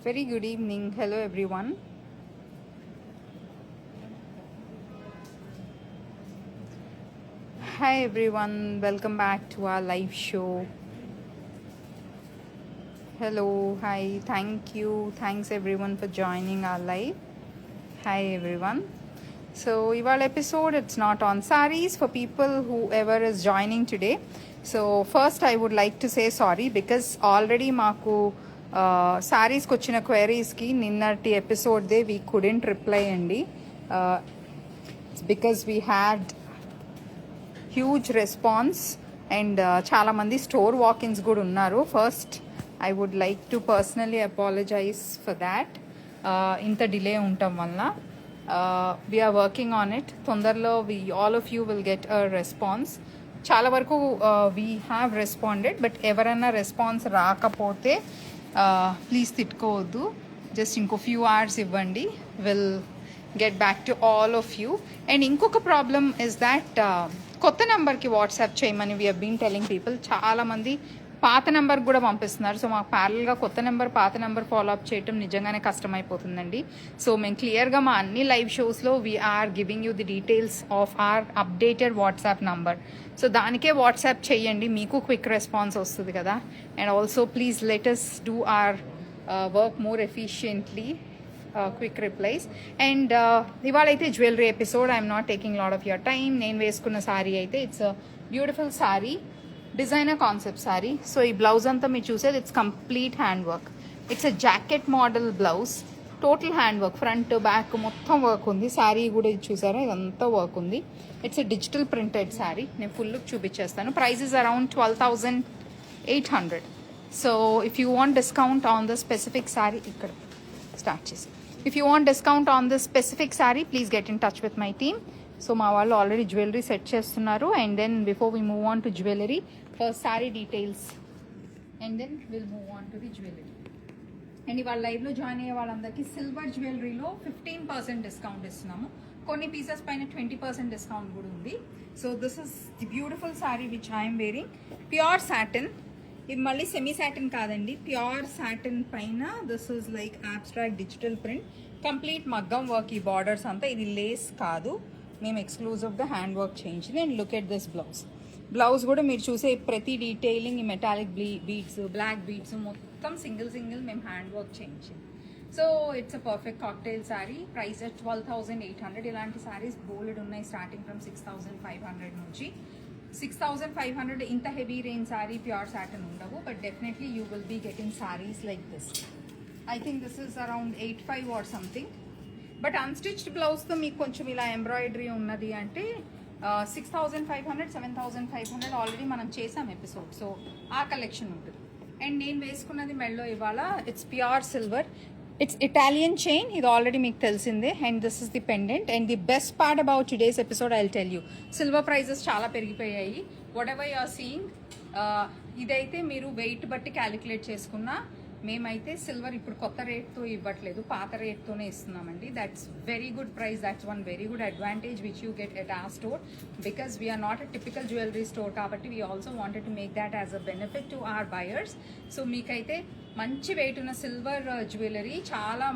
Very good evening. Hello, everyone. Hi, everyone. Welcome back to our live show. Hello. Hi. Thank you. Thanks, everyone, for joining our live. Hi, everyone. So, ival episode, it's not on saris for people whoever is joining today. So, first, I would like to say sorry because already maaku saris kochina queries ki ninnati episode de we couldn't reply andi. It's because we had huge response and చాలా మంది store walk ins కూడా ఉన్నారు. First I would like to personally apologise for that. ఇంత delay ఉండటం వల్ల we are working on it. తొందరలో all of you will get a response. చాలా వరకు వీ హ్యావ్ రెస్పాండెడ్, బట్ ఎవరైనా రెస్పాన్స్ రాకపోతే ప్లీజ్ తిట్టుకోవద్దు. జస్ట్ ఇంకో ఫ్యూ అవర్స్ ఇవ్వండి. Will get back to all of you. And ఇంకొక ప్రాబ్లమ్ ఇస్ దాట్ కొత్త నెంబర్కి వాట్సాప్ చేయమని వీ హీన్ టెలింగ్ పీపుల్. చాలామంది పాత నెంబర్ కూడా పంపిస్తున్నారు. సో మాకు ప్యారల్గా కొత్త నెంబర్ పాత నెంబర్ ఫాలో అప్ చేయటం నిజంగానే కష్టమైపోతుందండి. సో మేము క్లియర్గా మా అన్ని లైవ్ షోస్లో we're giving you the details of our updated WhatsApp number. So దానికే వాట్సాప్ చేయండి, మీకు క్విక్ రెస్పాన్స్ వస్తుంది కదా. And also please let us do our work more efficiently. Quick replies. And ఇవాళ అయితే jewellery episode. I'm not taking lot of your time. నేను వేసుకున్న శారీ అయితే it's beautiful sari, designer concept sari. So ఈ బ్లౌజ్ అంతా మీరు చూసేది it's complete hand work. It's a jacket model blouse, total hand work, front back మొత్తం వర్క్ ఉంది. శారీ కూడా ఇది చూసారా, ఇదంతా వర్క్ ఉంది. It's a digital printed sari. నేను ఫుల్ లుక్ చూపించేస్తాను. Price is around 12,800. So if you want discount on the specific sari, ఇక్కడ స్టార్ట్ చేసి, if you want discount on this specific saree, please get in touch with my team. So మా వాళ్ళు already jewellery set చేస్తున్నారు. And then before we move on to jewellery, first sari details and then will move on to the jewellery. And ఇవాళ లైవ్లో join అయ్యే వాళ్ళందరికీ silver జ్యువెలరీలో 15% discount ఇస్తున్నాము. కొన్ని pieces పైన 20% డిస్కౌంట్ కూడా ఉంది. So this is the beautiful sari which I'm wearing. Pure satin. ఇది మళ్ళీ సెమీ సాటిన్ కాదండి, ప్యూర్ సాటిన్ పైన this is like abstract digital print, complete మగ్గం వర్క్. ఈ బార్డర్స్ అంతా, ఇది లేస్ కాదు, మేము ఎక్స్క్లూజివ్గా హ్యాండ్ వర్క్ చేయించింది. And look at this blouse. Blouse కూడా మీరు చూసే ప్రతి డీటెయిలింగ్, ఈ మెటాలిక్ బీడ్స్, బ్లాక్ బీడ్స్ మొత్తం సింగిల్ మేము హ్యాండ్ వర్క్ చేయించింది. So it's a perfect cocktail sari. Price 12,800. ఇలాంటి శారీస్ బోల్డ్ ఉన్నాయి, స్టార్టింగ్ ఫ్రమ్ 6,500 నుంచి. 6,500 ఇంత heavy range sari pure satin ఉండవు, but definitely you will be getting saris like this. I think this is around 8,500 or something. But unstitched బ్లౌజ్తో మీకు కొంచెం ఇలా ఎంబ్రాయిడరీ ఉన్నది అంటే 6,500, 7,500 ఆల్రెడీ మనం చేసాం ఎపిసోడ్. సో ఆ కలెక్షన్ ఉంటుంది. అండ్ నేను వేసుకున్నది మెడలో ఇవాళ it's pure silver. It's Italian chain, ఇది ఆల్రెడీ మీకు తెలిసిందే. And this is the pendant. And the best part about today's episode I will tell you, silver prices చాలా పెరిగిపోయాయి. Whatever you are seeing, ఇదైతే మీరు వెయిట్ బట్టి calculate చేసుకున్నా, మేమైతే సిల్వర్ ఇప్పుడు కొత్త రేట్తో ఇవ్వట్లేదు, పాత రేట్తోనే ఇస్తున్నామండి. That's very good price. That's one very good advantage which you get at our store, because we're not a typical jewellery store. కాబట్టి we also wanted to make that as a benefit to our buyers. So మీకైతే మంచి wait ఉన్న silver jewellery చాలా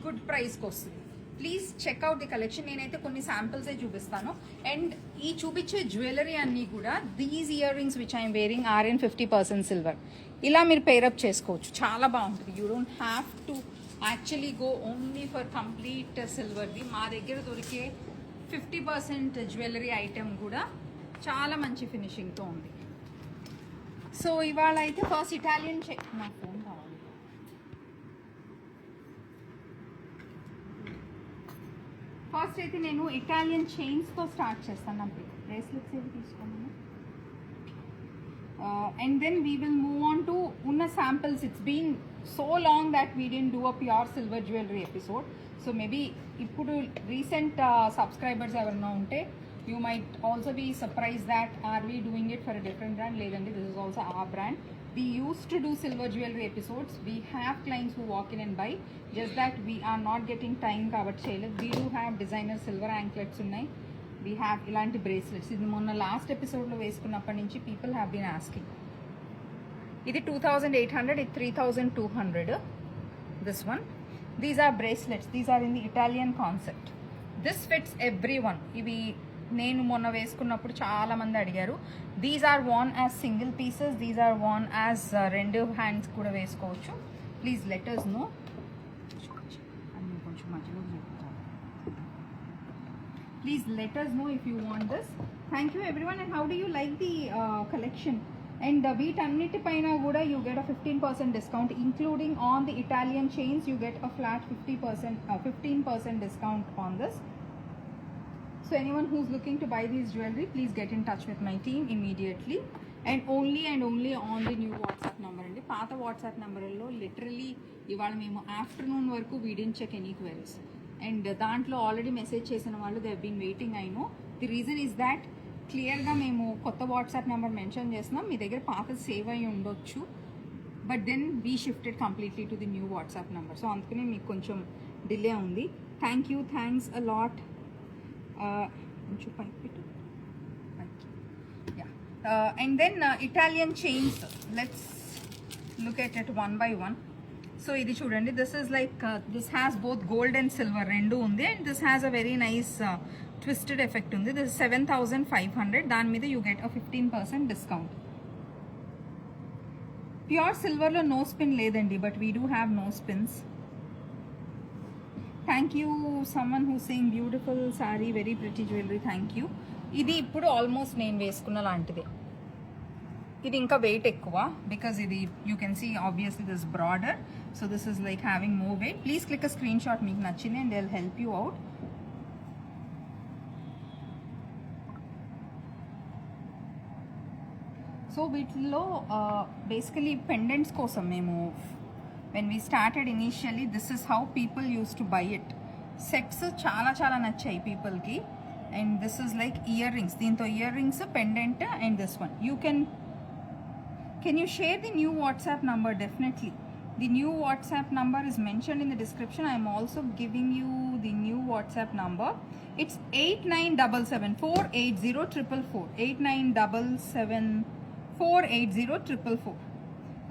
good ప్రైస్కి వస్తుంది. Please check out the collection. నేనైతే కొన్ని శాంపిల్సే చూపిస్తాను. అండ్ ఈ చూపించే జ్యువెలరీ అన్నీ కూడా these earrings which I'm wearing are in 50% silver. ఇలా మీరు పేరప్ చేసుకోవచ్చు, చాలా బాగుంటుంది. You don't have to actually go only for complete సిల్వర్ది. మా దగ్గర దొరికే 50% జ్యువెలరీ ఐటెం కూడా చాలా మంచి ఫినిషింగ్తో ఉంది. సో ఇవాళ అయితే ఫస్ట్ ఇటాలియన్ నా ఫోన్ కావాలి. ఫస్ట్ అయితే నేను ఇటాలియన్ చైన్స్తో స్టార్ట్ చేస్తాను. నా బ్రేస్లెట్స్ ఏవి తీసుకున్నాను. And then we will move on to ఉన్న samples. It's been so long that we didn't do a pure silver jewellery episode. So maybe ఇప్పుడు రీసెంట్ సబ్స్క్రైబర్స్ ఎవరైనా ఉంటే you might also be surprise that are we doing it for a different brand. లేదండి, this is also our brand. We used to do silver jewelry episodes. We have clients who walk in and buy. Just that we are not getting time kabatti cheyaledu. We do have designer silver anklets unnai. We have ilanti bracelets. Idi monna last episode lo veskunnappa nunchi people have been asking. Idi 2,800, ఇది 3,200. this one. These are bracelets. These are in the Italian concept. This fits everyone. ఇవి నేను మొన్న వేసుకున్నప్పుడు చాలా మంది అడిగారు. These are worn as single pieces, these are worn as రెండు hands కూడా వేసుకోవచ్చు. Please let us know. కొంచెం మధ్యలో చెప్తాను. Please let us know if you want this. Thank you everyone. And how do you like the collection? And వీటన్నిటిపైన కూడా you get a 15% discount, including on the Italian chains. You get a flat 15% discount on this. So anyone who's looking to buy these jewelry, please get in touch with my team immediately. And only on the new WhatsApp number. And పాత WhatsApp numberలో literally ఇవాళ మేము afternoon వరకు we didn't check any queries. And దాంట్లో already message చేసిన వాళ్ళు they been waiting. I know the reason is that క్లియర్గా మేము కొత్త వాట్సాప్ నెంబర్ మెన్షన్ చేస్తున్నాం. మీ దగ్గర పాత సేవ్ అయి ఉండొచ్చు, but then we shifted completely to the new WhatsApp number. So అందుకనే మీకు కొంచెం డిలే ఉంది. Thanks a lot. కొంచెం పైకి పెట్టు. And then Italian chains, let's look at it one by one. So ఇది చూడండి, this is like this has both gold and silver రెండు ఉంది. And this has a very nice twisted effect ఉంది. This 7,500. దాని మీద you get a 15% discount. Pure సిల్వర్లో no spin లేదండి, but we do have no spins. Thank you someone who saying beautiful sari, very pretty jewellery. Thank you. ఇది ఇప్పుడు almost నేను వేసుకున్న లాంటిదే. ఇది ఇంకా వెయిట్ ఎక్కువ బికాజ్ ఇది you can see obviously this broader. So this is like having more weight. Please click a screenshot మీకు నచ్చింది and they will help you out. So వీటిలో బేసికలీ పెండెంట్స్ కోసం మేము when we started initially this is how people use to buy it. Sets చాలా నచ్చాయి పీపుల్కి. And this is like earrings. దీంతో earrings, pendant and this one. You can you share the new WhatsApp number? Definitely. The new WhatsApp number is mentioned in the description. I am also giving you the new WhatsApp number. It's 8977480484. 8977480484.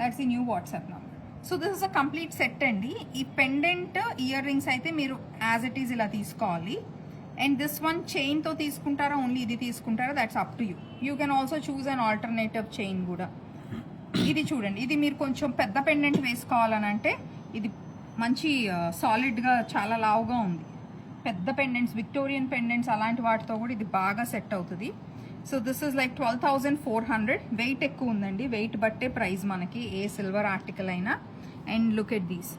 That's the new WhatsApp number. So this is a complete set అండి. ఈ pendant ear rings అయితే మీరు as it is ఇలా తీసుకోవాలి. And this one చైన్తో తీసుకుంటారా, only ఇది తీసుకుంటారా, that's up to you. You can also choose an alternative chain కూడా. ఇది చూడండి, ఇది మీరు కొంచెం పెద్ద పెండెంట్ వేసుకోవాలని అంటే ఇది మంచి సాలిడ్గా చాలా లావుగా ఉంది. పెద్ద పెండెంట్స్, విక్టోరియన్ పెండెంట్స్ అలాంటి వాటితో కూడా ఇది బాగా సెట్ అవుతుంది. So this is like 12,400. Weight ఎక్కువ ఉందండి, వెయిట్ బట్టే ప్రైస్ మనకి ఏ సిల్వర్ ఆర్టికల్ అయినా. అండ్ లుక్ ఎట్ దీస్,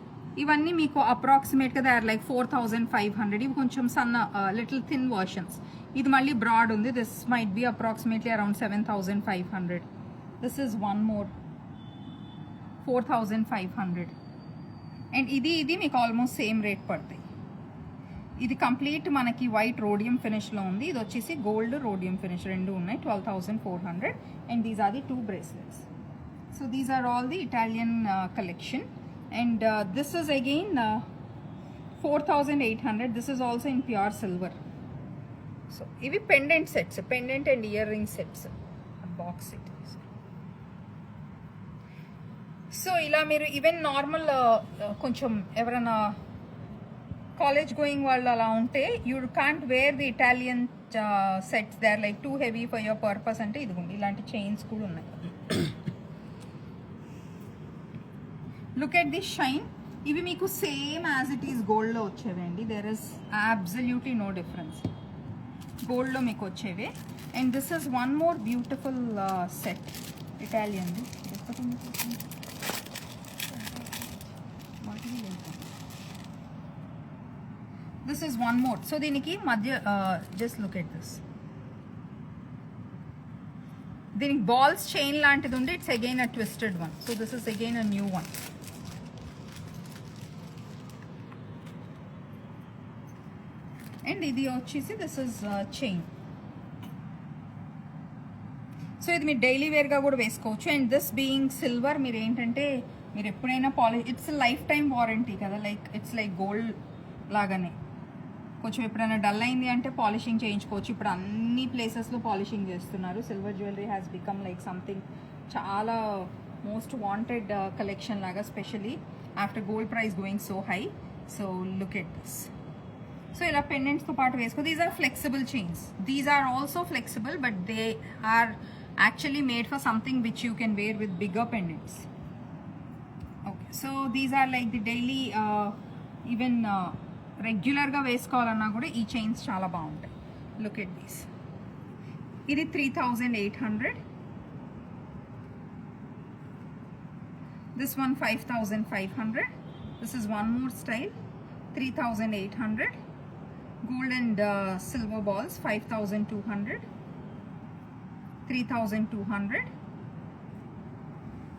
ఇవన్నీ మీకు అప్రాక్సిమేట్గా దే ఆర్ లైక్ 4,500. ఇవి కొంచెం సన్న లిటిల్ థిన్ వర్షన్స్. ఇది మళ్ళీ బ్రాడ్ ఉంది. This might be approximately around 7,500. This is one more 4,500. And ఇది మీకు ఆల్మోస్ట్ సేమ్ రేట్ పడతాయి. ఇది కంప్లీట్ మనకి వైట్ రోడియం ఫినిష్లో ఉంది. ఇది వచ్చేసి గోల్డ్ రోడియం ఫినిష్ రెండు ఉన్నాయి. 12,400. And these are the 2 bracelets. So these are all the Italian collection. And this is again 4,800. This is also in pure silver. So ivi pendant sets, pendant and earring sets, box set. So ila మీరు even normal కొంచెం ఎవరైనా college going వాళ్ళు అలా ఉంటే you can't wear the Italian sets, they are like too heavy for your purpose అంటే ఇదిగోండి ఇలాంటి chains కూడా ఉన్నాయి. Look at this shine. ఇవి మీకు సేమ్ యాజ్ ఇట్ ఈస్ గోల్డ్లో వచ్చేవండి. There is absolutely no difference. గోల్డ్లో మీకు వచ్చేవే. And this is one more beautiful set ఇటాలియన్ది. This is one more. So దీనికి మధ్య జస్ట్ లుక్ ఎట్ దిస్, దీనికి బాల్స్ చైన్ లాంటిది ఉంది. It's again a twisted one. So this is again a new one. And ఇది వచ్చేసి this is chain. So ఇది మీరు డైలీ వేర్గా కూడా వేసుకోవచ్చు. అండ్ దిస్ బీయింగ్ సిల్వర్, మీరు ఏంటంటే మీరు ఎప్పుడైనా ఇట్స్ లైఫ్ టైం వారంటీ కదా, లైక్ ఇట్స్ లైక్ గోల్డ్ లాగానే. కొంచెం ఎప్పుడైనా డల్ అయింది అంటే పాలిషింగ్ చేయించుకోవచ్చు. ఇప్పుడు అన్ని ప్లేసెస్లో పాలిషింగ్ చేస్తున్నారు. Silver jewellery has become like something చాలా మోస్ట్ వాంటెడ్ కలెక్షన్ లాగా, especially after gold price going so high. So look at this. So ఇలా పెండెంట్స్తో పాటు వేసుకో. These are flexible chains. These are also flexible, but they are actually made for something which you can wear with bigger pendants. Okay, so these are like the daily even regular ga veskovalana kuda ee chains chaala baaguntayi. Look at these. Idi 3800. This one 5500. This is one more style, 3800. Gold and silver balls 5200. 3200.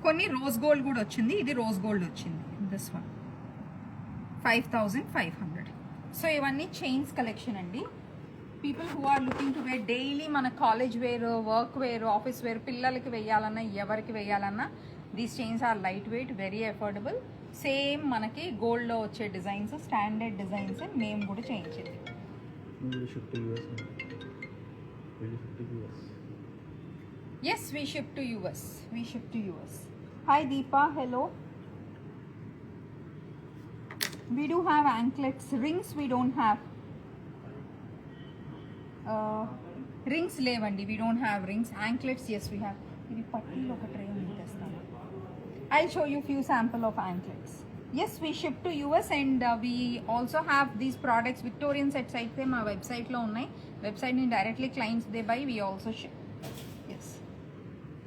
కొన్ని rose gold కూడా వచ్చింది. ఇది rose gold వచ్చింది. This one 5500. So ఇవన్నీ chains collection అండి. People who are looking to wear daily, మన college wear, work wear, office wear, పిల్లలకి వేయాలన్నా ఎవరికి వేయాలన్నా these chains are light weight, very affordable. Same మనకి గోల్డ్లో వచ్చే డిజైన్స్, స్టాండర్డ్ డిజైన్స్ మేము కూడా చేయించేది. Yes, we ship to US. We ship to US. Hi Deepa, hello. We do have anklets. Rings we don't have. Rings levandi. We don't have rings. Anklets, yes, we have. Idi patti oka tray undi testanu. I'll show you few sample of anklets. Yes, we ship to US, and we also have these products. Victorian sets aithe ma website lo unnai. Website ni directly clients they buy. We also ship.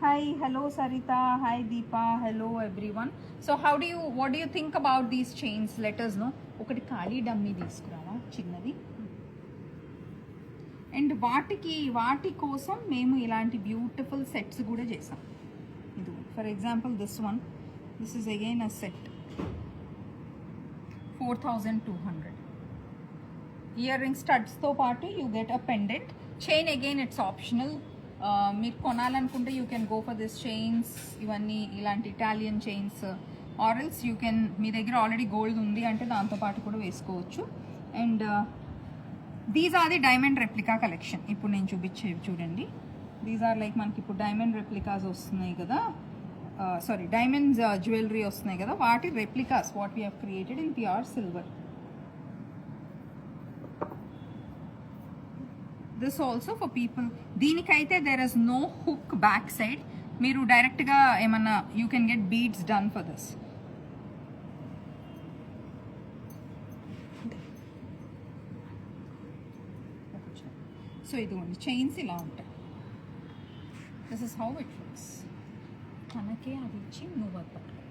Hi, hello Sarita, hi Deepa, hello everyone. So what do you think about these chains? Let us know. ఒకటి ఖాళీ dummy తీసుకురావా చిన్నది. And వాటి కోసం మేము ఇలాంటి beautiful sets కూడా చేసాం. ఇది for example this is again a set 4200. Earring స్టడ్స్తో పాటు you get a pendant. Chain again it's optional. మీరు కొనాలనుకుంటే you can go for this chains. ఇవన్నీ ఇలాంటి Italian chains, or else you can, మీ దగ్గర ఆల్రెడీ గోల్డ్ ఉంది అంటే దాంతోపాటు కూడా వేసుకోవచ్చు. And these are the diamond replica collection. ఇప్పుడు నేను చూపించేవి చూడండి. దీస్ ఆర్ లైక్ మనకి ఇప్పుడు డైమండ్ రెప్లికాస్ వస్తున్నాయి కదా, సారీ డైమండ్స్ జ్యువెలరీ వస్తున్నాయి కదా, వాటి replicas what we have created in pure silver. This also for people. దీనికైతే there is no hook back side. మీరు డైరెక్ట్గా ఏమన్నా you can get beads done for this. So ఇదిగోండి చైన్స్ ఇలా ఉంటాయి. This is how it looks. మనకే అది ఇచ్చి నువ్వు అది పట్టుకో.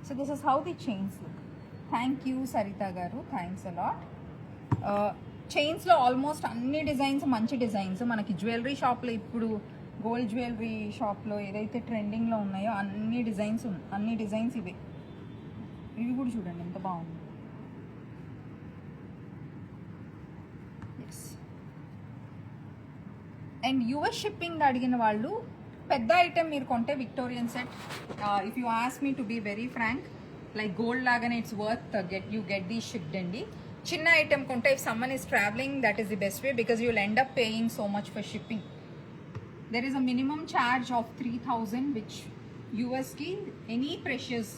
So this is how the chains look. Thank you Saritha గారు, థ్యాంక్స్ అ లాట్. చైన్స్లో ఆల్మోస్ట్ అన్ని డిజైన్స్ మంచి డిజైన్స్. మనకి జ్యువెలరీ షాప్లో ఇప్పుడు గోల్డ్ జ్యువెలరీ షాప్లో ఏదైతే ట్రెండింగ్లో ఉన్నాయో అన్ని డిజైన్స్ ఇవే. ఇవి కూడా చూడండి ఎంత బాగుంది. ఎస్. అండ్ యుఎస్ షిప్పింగ్ అడిగిన వాళ్ళు పెద్ద ఐటెం మీరు కొంటే Victorian set, if you ask me to be very frank, like gold లాగానే it's worth you get the shipped అండి. చిన్న ఐటెం కొంటే if someone is travelling that is the best way, because you will end up paying so much for shipping. There is a minimum charge of 3000 which యూఎస్కి any precious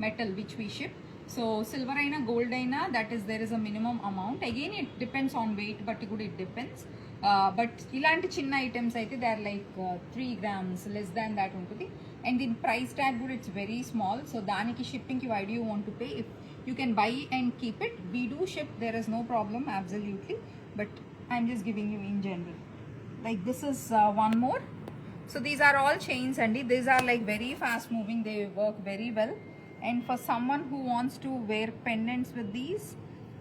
metal which we ship. So silver అయినా gold అయినా there is a minimum amount. Again it depends on weight, but good it depends. But ilanti chinna items aithe they are like 3 grams less than that untundi, and in price tag good it's very small. So daniki shipping ki why do you want to pay? If you can buy and keep it, we do ship, there is no problem, absolutely. But I'm just giving you in general. Like this is one more. So these are all chains and these are like very fast moving, they work very well. And for someone who wants to wear pendants with these,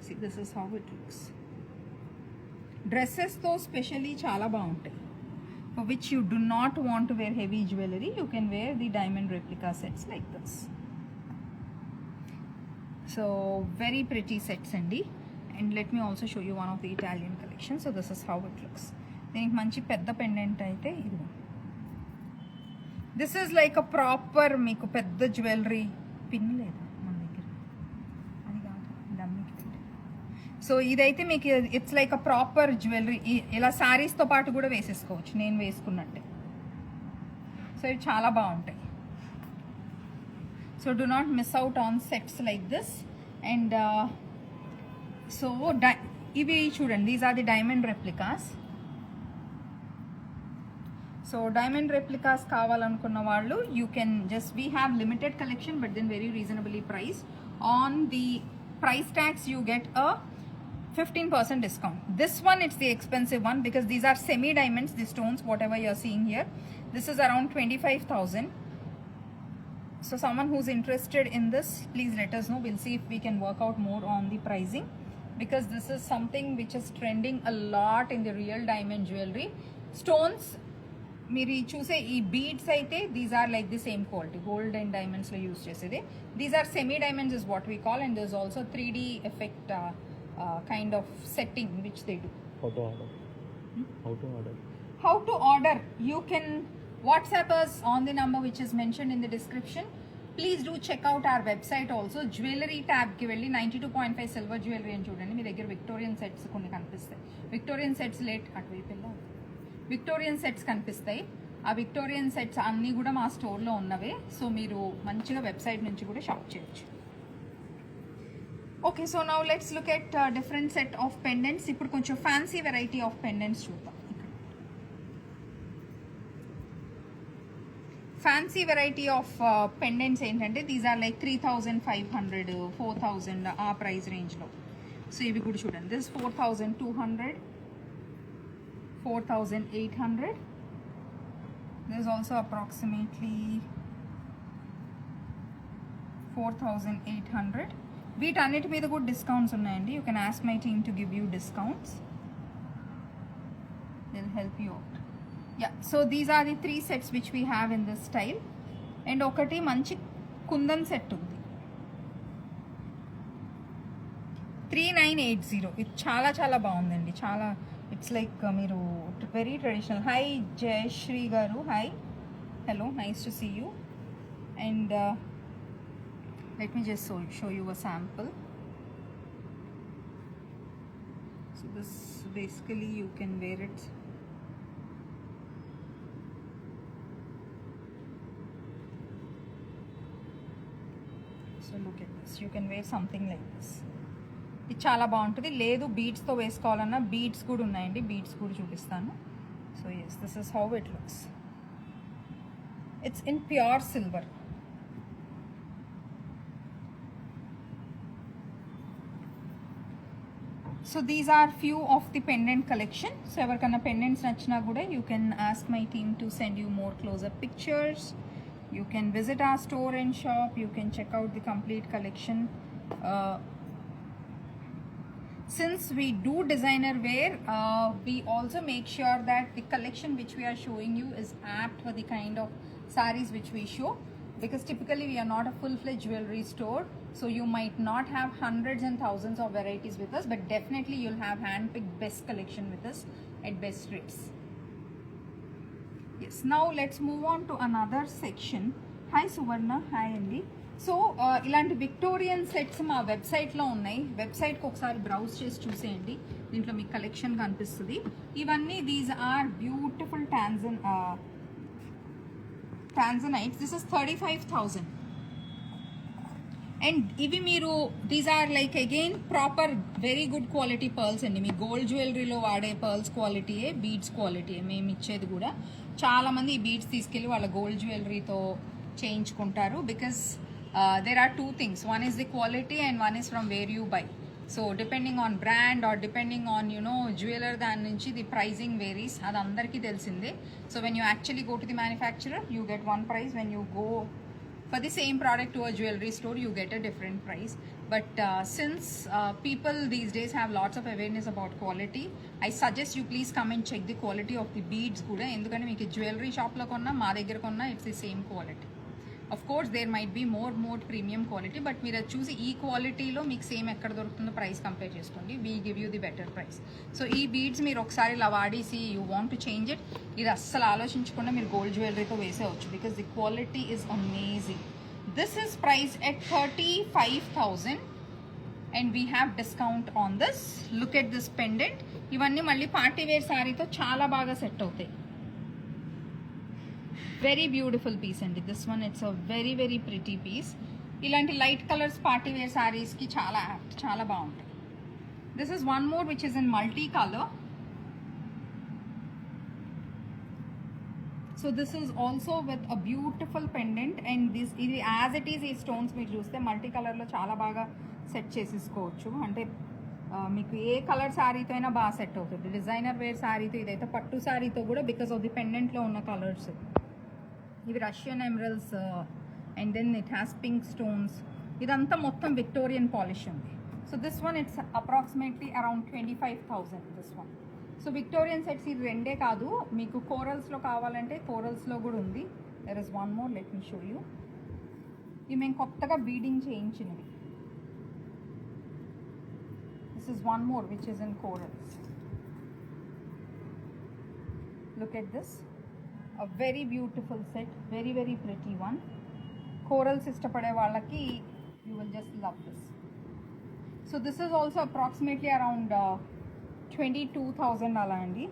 see this is how it looks. Dresses though specially chala bauntayi, for which you do not want to wear heavy jewelry, you can wear the diamond replica sets like this. So very pretty sets andi. And let me also show you one of the Italian collection. So this is how it looks. Then manchi pedda pendant aithe idu. This is like a proper meeku pedda jewelry pin లేదు మన దగ్గర, అది కాదు డమ్మీకి. So ఇదైతే మీకు it's like a proper jewellery. ఇలా శారీస్తో పాటు కూడా వేసేసుకోవచ్చు, నేను వేసుకున్నట్టే. సో ఇవి చాలా బాగుంటాయి. So do not miss out on sets like this. And so ఇవి చూడండి, these are the diamond replicas. So diamond replicas కావాలనుకున్న వాళ్ళు you can just, we have limited collection but then very reasonably price. On the price tags you get a 15% discount. This one, it's the expensive one because these are semi diamonds, the stones whatever you're seeing here. This is around 25,000. So someone who's interested in this, please let us know. We'll see if we can work out more on the pricing because this is something which is trending a lot in the real diamond jewelry. Stones మీరు చూసే ఈ beads అయితే these are like the same quality, gold and డైమండ్స్లో use చేసేది. These are semi diamonds is what we call, and this also 3D effect kind of setting which they do. How to order? How to order? You can WhatsApp us on the number which is mentioned in the description. Please do check out our website also. Jewelry tab ki velli 92.5 silver jewelry అని చూడండి. మీ దగ్గర Victorian sets కొన్ని కనిపిస్తాయి. Victorian sets Victorian sets కనిపిస్తాయి. ఆ Victorian sets అన్నీ కూడా మా స్టోర్లో ఉన్నవే. సో మీరు మంచిగా వెబ్సైట్ నుంచి కూడా షాప్ చేయొచ్చు. Okay, so now let's look at different set of pendants. ఇప్పుడు కొంచెం ఫ్యాన్సీ వెరైటీ ఆఫ్ పెండెంట్స్ చూద్దాం. ఫ్యాన్సీ వెరైటీ ఆఫ్ పెండెంట్స్ ఏంటంటే దీస్ ఆర్ లైక్ 3,500, 4,000 ఆ ప్రైస్ రేంజ్లో. సో ఇవి కూడా చూడండి, దిస్ 4,200, 4,800. This also approximately 4,800. వీటన్నిటి మీద కూడా డిస్కౌంట్స్ ఉన్నాయండి. You can ask my team to give you discounts, will help you out. Yeah, so these are the 3 sets which we have in this style. And ఒకటి మంచి kundan set ఉంది, 3,980. ఇది చాలా చాలా బాగుందండి, చాలా. ఇట్స్ లైక్ మీరు very traditional. Hi Jayashree garu, hi, hello, nice to see you. And let me just show you a sample. So this basically you can wear it. So look at this, you can wear something like this. ఇది చాలా బాగుంటుంది. లేదు బీడ్స్తో వేసుకోవాలన్నా beads కూడా ఉన్నాయండి, beads కూడా చూపిస్తాను. So yes, this is how it looks. It's in pure silver. So these are few of the pendant collection. So ఎవరికన్నా pendants నచ్చినా కూడా you can ask my team to send you more close-up pictures. You can visit our store and shop. You can check out the complete collection. Since we do designer wear, we also make sure that the collection which we are showing you is apt for the kind of sarees which we show. Because typically we are not a full-fledged jewelry store, so you might not have hundreds and thousands of varieties with us, but definitely you'll have hand-picked best collection with us at best rates. Yes, now let's move on to another section. Hi Suvarna, hi Andy. So ఇలాంటి Victorian sets మా వెబ్సైట్లో ఉన్నాయి. వెబ్సైట్కి ఒకసారి browse చేసి చూసేయండి, దీంట్లో మీకు కలెక్షన్ కనిపిస్తుంది. ఇవన్నీ these are beautiful Tanzanites. This is 35,000. And ఇవి మీరు these are like again proper very good quality pearls అండి. మీ గోల్డ్ జ్యువెలరీలో వాడే పర్ల్స్ క్వాలిటీయే, బీడ్స్ క్వాలిటీయే మేము ఇచ్చేది కూడా. చాలామంది ఈ బీడ్స్ తీసుకెళ్ళి వాళ్ళ గోల్డ్ జ్యువెలరీతో చేయించుకుంటారు. Because there are two things, one is the quality and one is from where you buy. So depending on brand or depending on jeweler దాని నుంచి the pricing varies, అది అందరికీ తెలిసిందే. So when you actually go to the manufacturer you get one price, when you go for the same product to a jewelry store you get a different price. But since people these days have lots of awareness about quality, I suggest you please come and check the quality of the beads కూడా. ఎందుకంటే మీకు jewellery షాప్లో కొన్నా మా దగ్గర కొన్నా it's the same quality. Of course there might be more premium quality, but మీరు అది చూసి ఈ క్వాలిటీలో మీకు సేమ్ ఎక్కడ దొరుకుతుందో ప్రైస్ కంపేర్ చేసుకోండి. We give you the better price. So ఈ బీడ్స్ మీరు ఒకసారి ఇలా వాడేసి you want to change it, ఇది అస్సలు ఆలోచించకుండా మీరు గోల్డ్ జ్యువెలరీతో వేసేవచ్చు because the quality is amazing. This is price at 35,000 and we have discount on this. Look at this pendant. ఇవన్నీ మళ్ళీ పార్టీ వేర్ శారీతో చాలా బాగా సెట్ అవుతాయి. వెరీ బ్యూటిఫుల్ పీస్ అండి this one. It's a very very pretty piece. ఇలాంటి light colours party wear శారీస్కి చాలా apt, చాలా బాగుంటాయి. This is one more which is in multi colour. So this is also with a beautiful pendant and this ఇది as it is ఈ stones మీరు చూస్తే multi కలర్లో చాలా బాగా సెట్ చేసేసుకోవచ్చు. అంటే మీకు ఏ కలర్ శారీతో అయినా బాగా సెట్ అవుతుంది. డిజైనర్ వేర్ శారీతో, ఇదైతే పట్టు శారీతో కూడా బికాస్ ఆఫ్ ది పెండెంట్లో ఉన్న కలర్స్. ఇవి Russian emeralds and then it has pink stones. ఇదంతా మొత్తం విక్టోరియన్ పాలిష్ ఉంది. So this one it's approximately around 25,000 this one. So Victorian sets ఇది రెండే కాదు, మీకు కోరల్స్లో కావాలంటే కోరల్స్లో కూడా ఉంది. There is one more, let me show you. ఇవి మేము కొత్తగా బీడింగ్ చేయించినవి. This is one more which is in corals. Look at this, a very beautiful set, very very pretty one. Corals istapade vallaki you will just love this. So this is also approximately around 22,000 ala andi.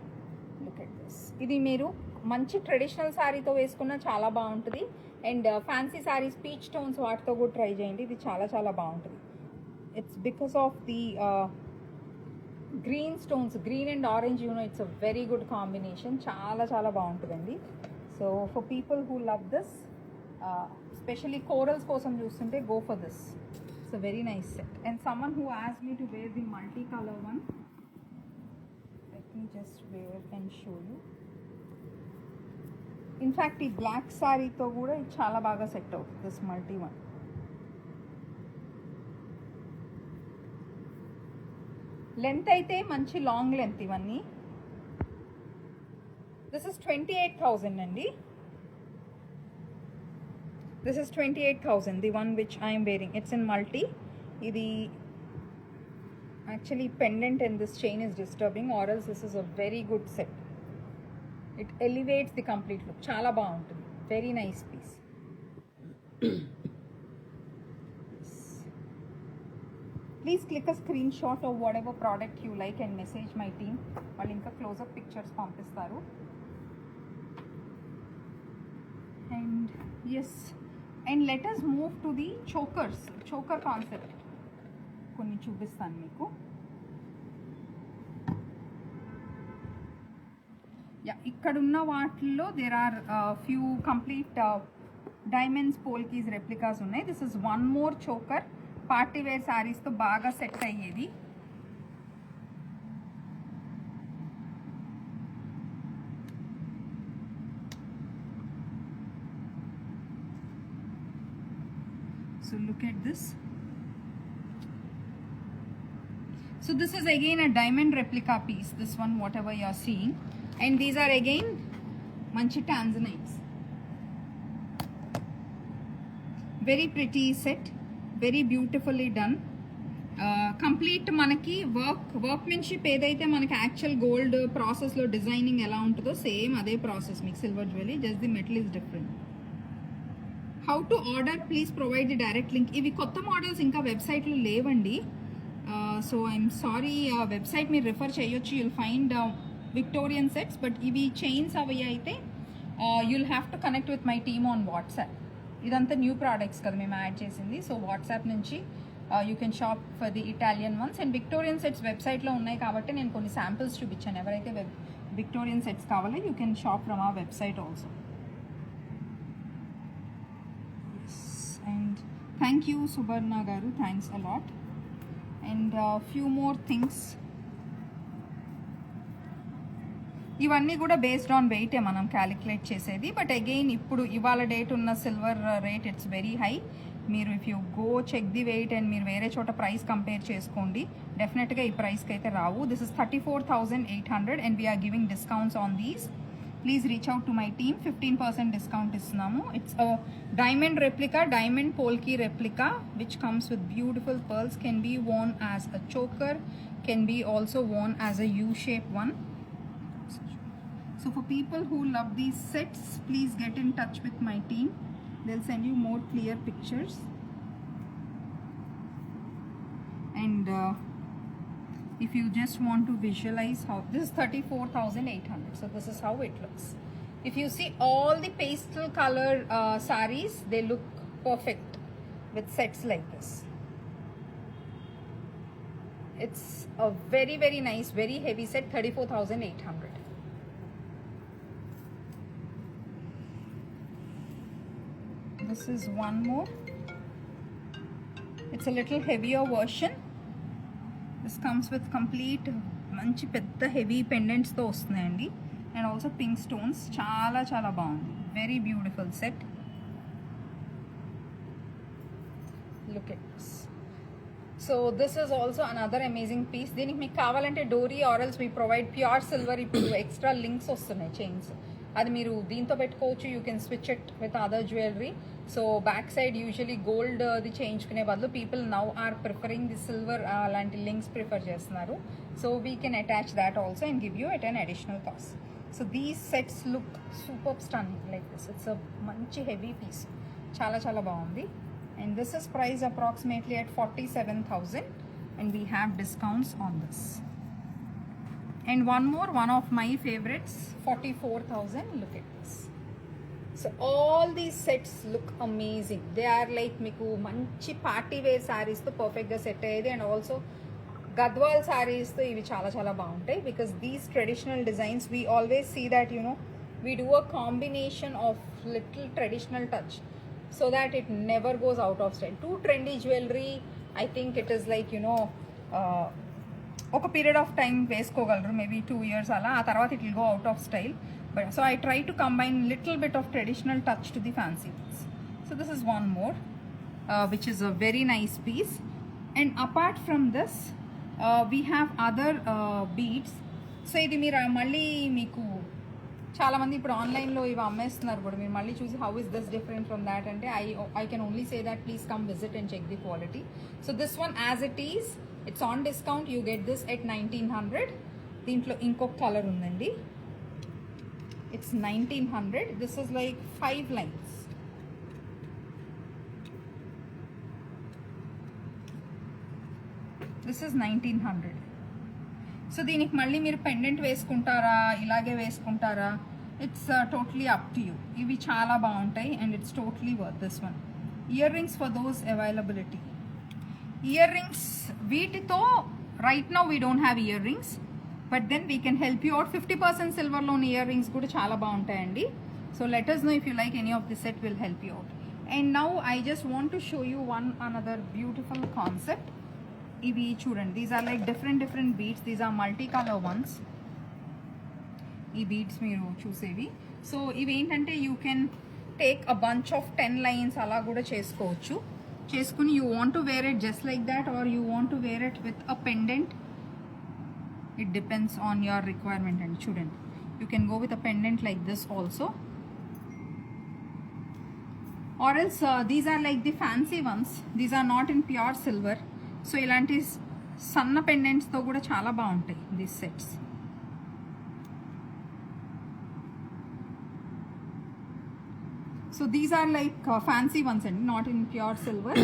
Look at this. Idi meeru manchi traditional saree tho veskunna chaala baaguntadi and fancy sarees peach tones vaatito kuda try cheyandi. Idi chaala chaala baaguntadi. It's because of the green stones, green and orange, you know it's a very good combination. చాలా చాలా బాగుంటుందండి. So for people who love this, especially corals కోసం చూస్తుంటే go for this. It's a very nice set. And someone who asked me to wear the multi colour one, let me just wear and show you. In fact ఈ black సారీతో కూడా ఇది చాలా బాగా set అవుతుంది, this multi one. Length అయితే మంచి long length ఇవన్నీ. దిస్ ఇస్ 28,000 అండి. This is 28,000 the one which I'm wearing. It's in multi. ఇది actually pendant and this chain is disturbing, or else this is a very good set. It elevates the complete look. చాలా బాగుంటుంది, very nice piece. Please click a screenshot of whatever product you like and message my team. వాళ్ళు ఇంకా closeup pictures పంపిస్తారు. And yes, and let us move to the chokers. Choker concept కొన్ని చూపిస్తాను మీకు. Yeah, ఇక్కడున్న వాటిల్లో there are few complete diamonds, polkis, replicas ఉన్నాయి. This is one more choker. Party wear శారీస్తో బాగా సెట్ అయ్యేది. So look at this. So this is again a diamond replica piece, this one whatever you are seeing, and these are again manchi tanzanites. Very pretty set, very beautifully done. Complete మనకి workmanship ఏదైతే మనకి actual gold ప్రాసెస్లో designing ఎలా ఉంటుందో same అదే process మీకు silver jewellery, just the metal is different. How to order, please provide the direct link. ఇవి కొత్త మోడల్స్ ఇంకా వెబ్సైట్లో లేవండి. సో ఐఎమ్ సారీ, వెబ్సైట్ మీరు రిఫర్ చేయొచ్చు, you'll find Victorian sets. But ఇవి చైన్స్ అవి అయితే you'll have to connect with my team on WhatsApp. ఇదంతా న్యూ ప్రోడక్ట్స్ కదా మేము యాడ్ చేసింది. సో వాట్సాప్ నుంచి you can shop for the Italian once. And Victorian sets వెబ్సైట్లో ఉన్నాయి కాబట్టి నేను కొన్ని శాంపిల్స్ చూపించాను. ఎవరైతే విక్టోరియన్ సెట్స్ కావాలో యూ కెన్ షాప్ ఫ్రమ్ ఆ website also. And thank you Subarna garu, thanks a lot. And few more things. ఇవన్నీ కూడా బేస్డ్ ఆన్ వెయిటే మనం క్యాలిక్యులేట్ చేసేది. బట్ అగైన్ ఇప్పుడు ఇవాళ డేట్ ఉన్న silver rate it's very high. మీరు if you go check the weight and మీరు వేరే చోట ప్రైస్ కంపేర్ చేసుకోండి, డెఫినెట్గా ఈ ప్రైస్కి అయితే రావు. This is 34,800 and we're giving discounts on these. Please reach out to my team. 15% discount ఇస్తున్నాము. It's diamond replica, diamond polki replica which comes with beautiful pearls. Can be worn as a choker, can be also worn as a U-shape one. So for people who love these sets, please get in touch with my team. They'll send you more clear pictures. And if you just want to visualize how, this is 34,800. So this is how it looks. If you see all the pastel color sarees, they look perfect with sets like this. It's a very, very nice, very heavy set, 34,800. This is one more. It's a little heavier version. This comes with complete manchi pedda heavy pendants తో వస్తున్నాయండి, and also pink stones. చాలా చాలా బాగుంది, very beautiful set. Look at this. So this is also another amazing piece. దీనికి మీకు కావాలంటే డోరీ or else we provide pure silver. ఇప్పుడు ఎక్స్ట్రా లింక్స్ వస్తున్నాయి చైన్స్, అది మీరు దీంతో పెట్టుకోవచ్చు. You can switch it with other jewellery. So back side usually gold ది చేయించుకునే బదులు people now are preferring the silver అలాంటి లింక్స్ ప్రిఫర్ చేస్తున్నారు. So we can attach that also and give you at an additional cost. So these sets look super stunning like this. It's a మంచి heavy piece, చాలా చాలా బాగుంది. And this is priced approximately at 47,000 and we have discounts on this. And one more, one of my favorites, 44,000. Look at this. So all these sets look amazing. They are like meeku manchi party wear sarees to perfect ga set ayedi, and also Gadwal sarees to ivi chala chala baaguntayi, because these traditional designs we always see that, you know, we do a combination of little traditional touch so that it never goes out of style. Too trendy jewelry, I think it is like, you know, ఒక period of time వేసుకోగలరు, maybe 2 years అలా, ఆ తర్వాత it will go out of style. But so I try to combine little bit of traditional touch to the fancy piece. So this is one more which is a very nice piece. And apart from this we have other beads. So ఇది మీరు మళ్ళీ మీకు చాలామంది ఇప్పుడు ఆన్లైన్లో ఇవి అమ్మేస్తున్నారు కూడా, మీరు మళ్ళీ చూసి how is this different from that అంటే I can only say that please come visit and check the quality. So this one as it is, it's on discount, you get this at 1900. దీంట్లో ఇంకొక colour ఉందండి, it's 1900. This is like 5 lines. This is 1900. So దీనికి మళ్ళీ మీరు pendant వేసుకుంటారా, ఇలాగే వేసుకుంటారా, it's totally up to you. ఇవి చాలా బాగుంటాయి and it's totally worth this one. Ear rings for those availability. Ear rings వీటితో right now we don't have ear rings, but then we can help you out. 50% సిల్వర్లోని ear rings కూడా చాలా బాగుంటాయండి. So let us know if you like any of this set, will help you out. And now I just want to show you one another beautiful concept. ఇవి చూడండి, these are like different beads. These are multi colour ones. ఈ beads మీరు చూసేవి. So ఇవి ఏంటంటే you can take a bunch of 10 lines అలా కూడా చేసుకోవచ్చు. చేసుకుని you want to wear it just like that, or you want to wear it with a pendant. It depends on your requirement అండి. చూడండి, you can go with a pendant like this also, or else these are like the fancy ones. These are not in pure silver. So ఇలాంటి సన్న పెండెంట్స్తో కూడా చాలా బాగుంటాయి these sets. So these are like fancy ones అండి, not in pure silver.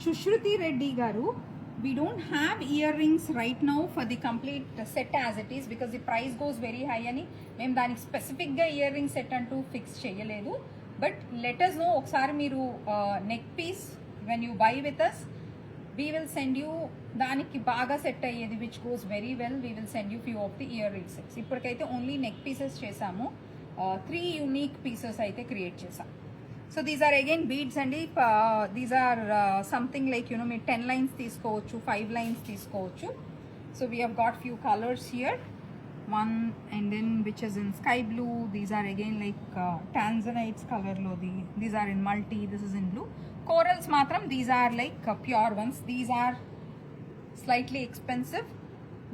Sushruti Reddy గారు, we don't have earrings right now for the complete set as it is, because the price goes very high అని మేము దానికి స్పెసిఫిక్గా ear ring set అంటూ fix చేయలేదు. But let us know, ఒకసారి మీరు neck piece when you buy with us, we will send you దానికి బాగా సెట్ అయ్యేది which goes very well. We will send you few of the ear ring sets. ఇప్పటికైతే only neck pieces చేసాము, 3 unique pieces అయితే create చేసాం. So these are again beads అండి. These are something like you know మీరు 10 lines తీసుకోవచ్చు, 5 lines తీసుకోవచ్చు. So we have got few colours here. One and then which is in sky blue. These are again like tanzanites color lo. These are in multi. This is in blue. Corals matram, these are like pure ones. These are slightly expensive.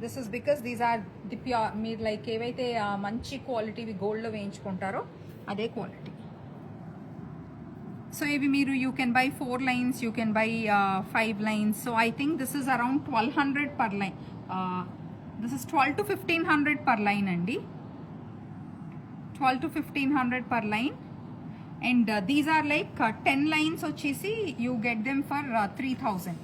This is because these are the pure, meer like evaithe manchi quality vi gold lo veinchukuntaro ade quality. So ivi meeru you can buy 4 lines, you can buy 5 lines. So I think this is around 1200 per line. This is 12 to 1500 per line andi. 12 to 1500 per line. And these are like 10 lines ochesi you get them for 3000.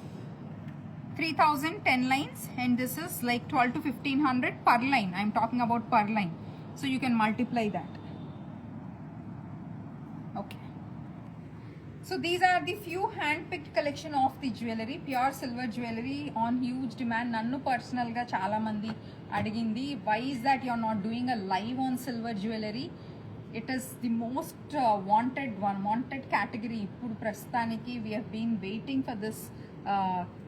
3000 10 lines, and this is like 12 to 1500 per line. I'm talking about per line, so you can multiply that. Okay, so these are the few hand-picked collection of the jewelry, pure silver jewelry on huge demand. Nannu personal ga chaala mandi adigindi, why is that you are not doing a live on silver jewelry? It is the most wanted category ఇప్పుడు ప్రస్తుతానికి. We have been waiting for this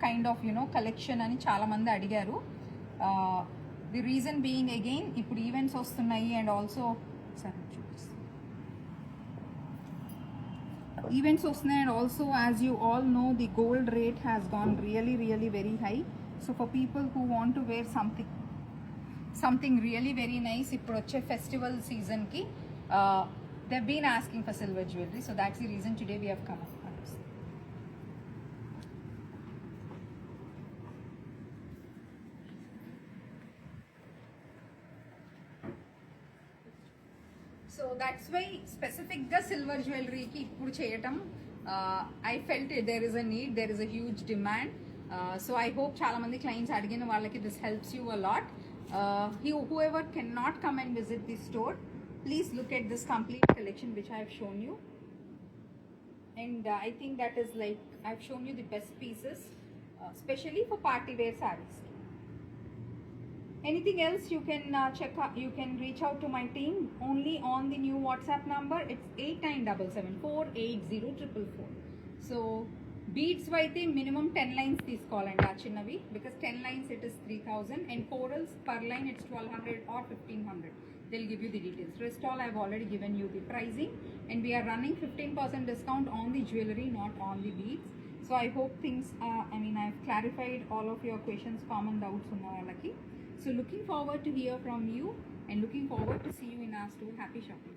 kind of collection అని చాలా మంది అడిగారు. The reason being again ఇప్పుడు events వస్తున్నాయి, and also events వస్తున్నాయి, and also as you all know the gold rate has gone really very high. So for people who want to wear something really very nice ఇప్పుడు వచ్చే festival సీజన్కి, they've been asking for silver jewelry, so that's the reason today we have come up. So that's why specific ga silver jewelry ki ippudu cheyatam, I felt there is a need, there is a huge demand. So I hope chaala mandi clients adigina vallaki this helps you a lot. Whoever cannot come and visit the store, please look at this complete collection which I have shown you, and I think that is like I've shown you the best pieces, especially for party wear sarees. Anything else you can check out, you can reach out to my team only on the new WhatsApp number. It's 8977480444. So beads అయితే minimum 10 lines తీసుకోవాలండి ఆ చిన్నవి, because 10 lines it is 3000, and corals per line it's 1200 or 1500. They'll give you the details. Rest all I've already given you the pricing, and we are running 15% discount on the jewelry, not on the beads. So I hope things I've clarified all of your questions, common doubts unna vallaki. So looking forward to hear from you, and looking forward to see you in our store. Happy shopping.